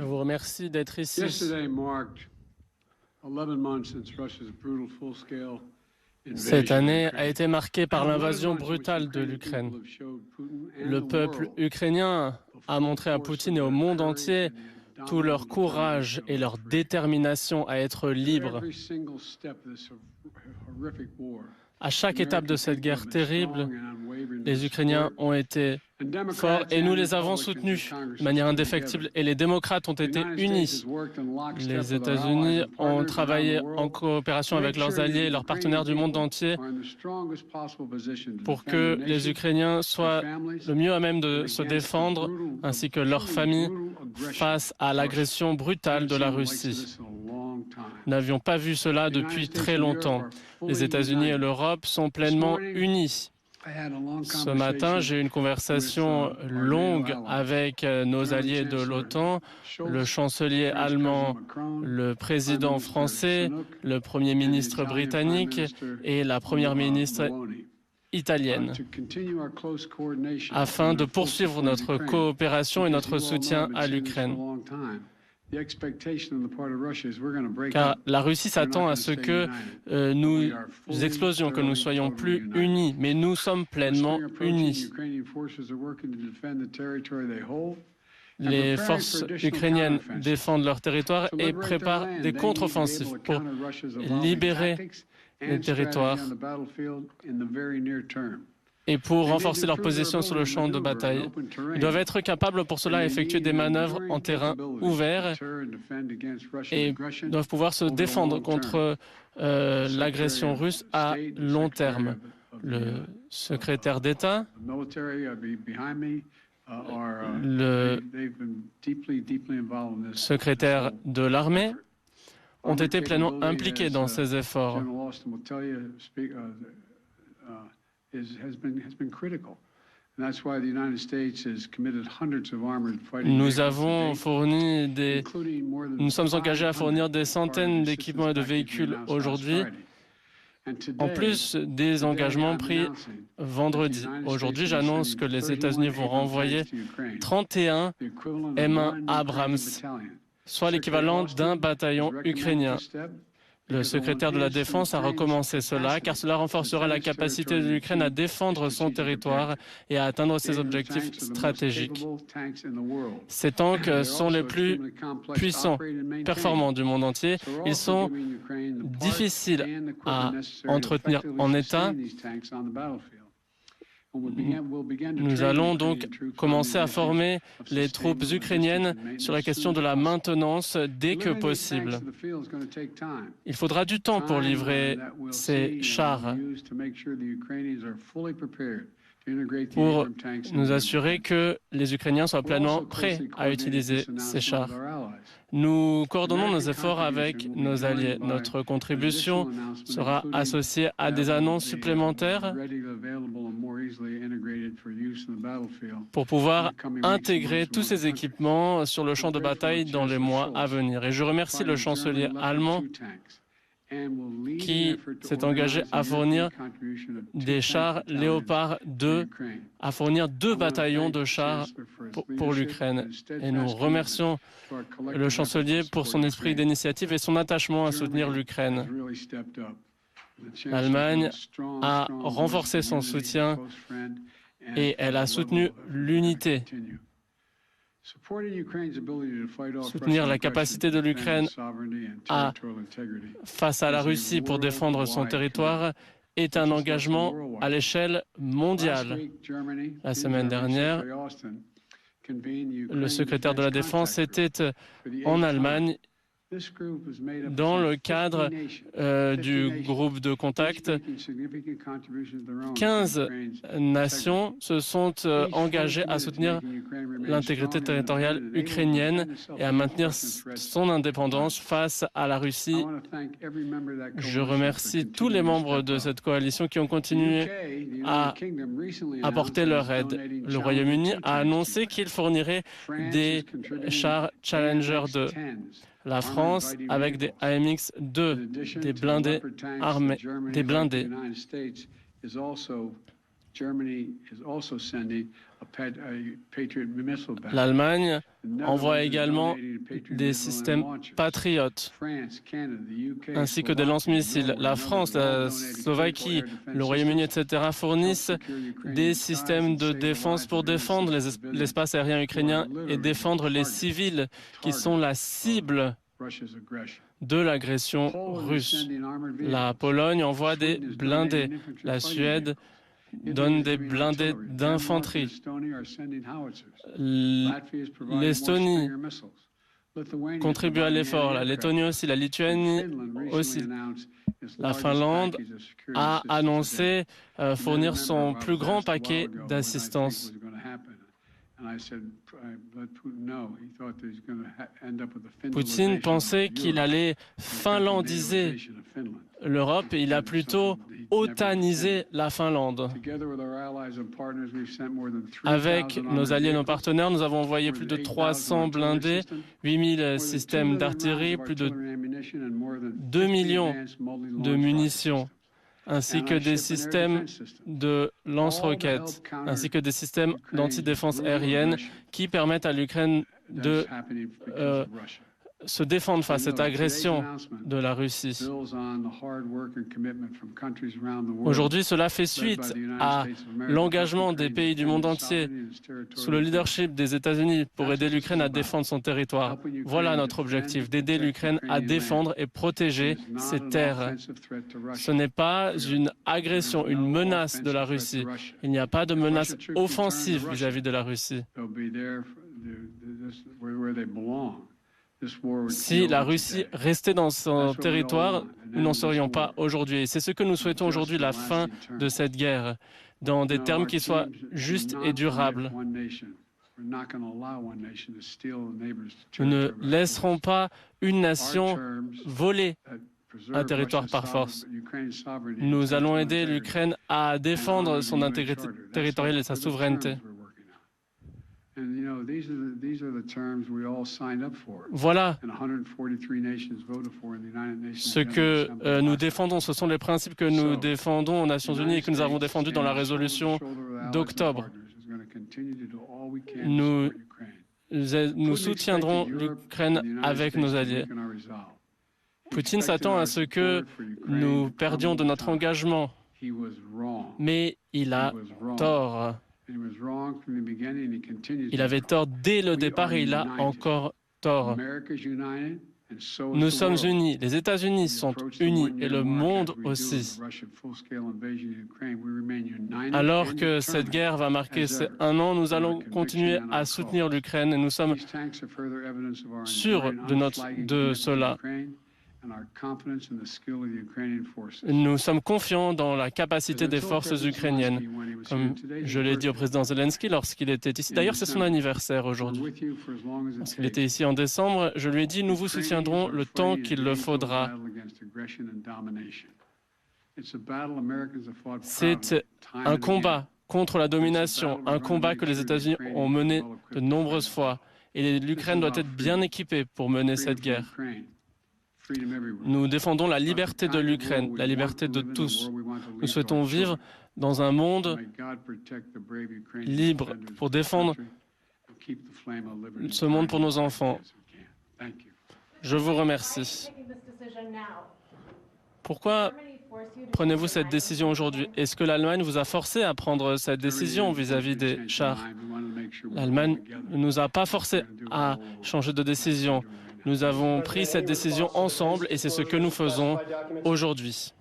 vous remercie d'être ici. Cette année a été marquée par l'invasion brutale de l'Ukraine. Le peuple ukrainien a montré à Poutine et au monde entier tout leur courage et leur détermination à être libres. À chaque étape de cette guerre terrible, les Ukrainiens ont été forts et nous les avons soutenus de manière indéfectible et les démocrates ont été unis. Les États-Unis ont travaillé en coopération avec leurs alliés et leurs partenaires du monde entier pour que les Ukrainiens soient le mieux à même de se défendre ainsi que leurs familles face à l'agression brutale de la Russie. Nous n'avions pas vu cela depuis très longtemps. Les États-Unis et l'Europe sont pleinement unis. Ce matin, j'ai eu une conversation longue avec nos alliés de l'OTAN, le chancelier allemand, le président français, le premier ministre britannique et la première ministre italienne, afin de poursuivre notre coopération et notre soutien à l'Ukraine. Car la Russie s'attend à ce que nous explosions, que nous soyons plus unis, mais nous sommes pleinement unis. Les forces ukrainiennes défendent leur territoire et préparent des contre-offensives pour libérer les territoires et pour renforcer leur position sur le champ de bataille. Ils doivent être capables pour cela d'effectuer des manœuvres en terrain ouvert et doivent pouvoir se défendre contre l'agression russe à long terme. Le secrétaire d'État, le secrétaire de l'armée ont été pleinement impliqués dans ces efforts. Nous sommes engagés à fournir des centaines d'équipements et de véhicules aujourd'hui, en plus des engagements pris vendredi. Aujourd'hui, j'annonce que les États-Unis vont renvoyer 31 M1 Abrams, soit l'équivalent d'un bataillon ukrainien. Le secrétaire de la Défense a recommencé cela, car cela renforcera la capacité de l'Ukraine à défendre son territoire et à atteindre ses objectifs stratégiques. Ces tanks sont les plus puissants, performants du monde entier. Ils sont difficiles à entretenir en état. Nous allons donc commencer à former les troupes ukrainiennes sur la question de la maintenance dès que possible. Il faudra du temps pour livrer ces chars, pour nous assurer que les Ukrainiens soient pleinement prêts à utiliser ces chars. Nous coordonnons nos efforts avec nos alliés. Notre contribution sera associée à des annonces supplémentaires pour pouvoir intégrer tous ces équipements sur le champ de bataille dans les mois à venir. Et je remercie le chancelier allemand qui s'est engagé à fournir des chars Léopard 2, à fournir 2 bataillons de chars pour l'Ukraine. Et nous remercions le chancelier pour son esprit d'initiative et son attachement à soutenir l'Ukraine. L'Allemagne a renforcé son soutien et elle a soutenu l'unité. Soutenir la capacité de l'Ukraine face à la Russie pour défendre son territoire est un engagement à l'échelle mondiale. La semaine dernière, le secrétaire de la Défense était en Allemagne dans le cadre du groupe de contact. 15 nations se sont engagées à soutenir l'intégrité territoriale ukrainienne et à maintenir son indépendance face à la Russie. Je remercie tous les membres de cette coalition qui ont continué à apporter leur aide. Le Royaume-Uni a annoncé qu'il fournirait des chars Challenger 2. La France avec des AMX-2, des blindés armés, des blindés. L'Allemagne envoie également des systèmes patriotes, ainsi que des lance-missiles. La France, la Slovaquie, le Royaume-Uni, etc. fournissent des systèmes de défense pour défendre l'espace aérien ukrainien et défendre les civils qui sont la cible de l'agression russe. La Pologne envoie des blindés. La Suède donne des blindés d'infanterie. L'Estonie contribue à l'effort, la Lettonie aussi, la Lituanie aussi. La Finlande a annoncé fournir son plus grand paquet d'assistance. Poutine pensait qu'il allait finlandiser l'Europe et il a plutôt otanisé la Finlande. Avec nos alliés et nos partenaires, nous avons envoyé plus de 300 blindés, 8000 systèmes d'artillerie, plus de 2 millions de munitions, ainsi que des systèmes de lance-roquettes, ainsi que des systèmes d'antidéfense aérienne qui permettent à l'Ukraine de se défendre face à cette agression de la Russie. Aujourd'hui, cela fait suite à l'engagement des pays du monde entier sous le leadership des États-Unis pour aider l'Ukraine à défendre son territoire. Voilà notre objectif, d'aider l'Ukraine à défendre et protéger ses terres. Ce n'est pas une agression, une menace de la Russie. Il n'y a pas de menace offensive vis-à-vis de la Russie. Si la Russie restait dans son territoire, nous n'en serions pas aujourd'hui. Et c'est ce que nous souhaitons aujourd'hui, la fin de cette guerre, dans des termes qui soient justes et durables. Nous ne laisserons pas une nation voler un territoire par force. Nous allons aider l'Ukraine à défendre son intégrité territoriale et sa souveraineté. Voilà ce que nous défendons. Ce sont les principes que nous défendons aux Nations Unies et que nous avons défendus dans la résolution d'octobre. Nous soutiendrons l'Ukraine avec nos alliés. Poutine s'attend à ce que nous perdions de notre engagement, mais il a tort. Il avait tort dès le départ et il a encore tort. Nous sommes unis, les États-Unis sont unis et le monde aussi. Alors que cette guerre va marquer un an, nous allons continuer à soutenir l'Ukraine et nous sommes sûrs de cela. Nous sommes confiants dans la capacité des forces ukrainiennes, comme je l'ai dit au président Zelensky lorsqu'il était ici. D'ailleurs, c'est son anniversaire aujourd'hui. Lorsqu'il était ici en décembre, je lui ai dit « Nous vous soutiendrons le temps qu'il le faudra ». C'est un combat contre la domination, un combat que les États-Unis ont mené de nombreuses fois. Et l'Ukraine doit être bien équipée pour mener cette guerre. Nous défendons la liberté de l'Ukraine, la liberté de tous. Nous souhaitons vivre dans un monde libre pour défendre ce monde pour nos enfants. Je vous remercie. Pourquoi prenez-vous cette décision aujourd'hui? Est-ce que l'Allemagne vous a forcé à prendre cette décision vis-à-vis des chars? L'Allemagne ne nous a pas forcé à changer de décision. Nous avons pris cette décision ensemble et c'est ce que nous faisons aujourd'hui.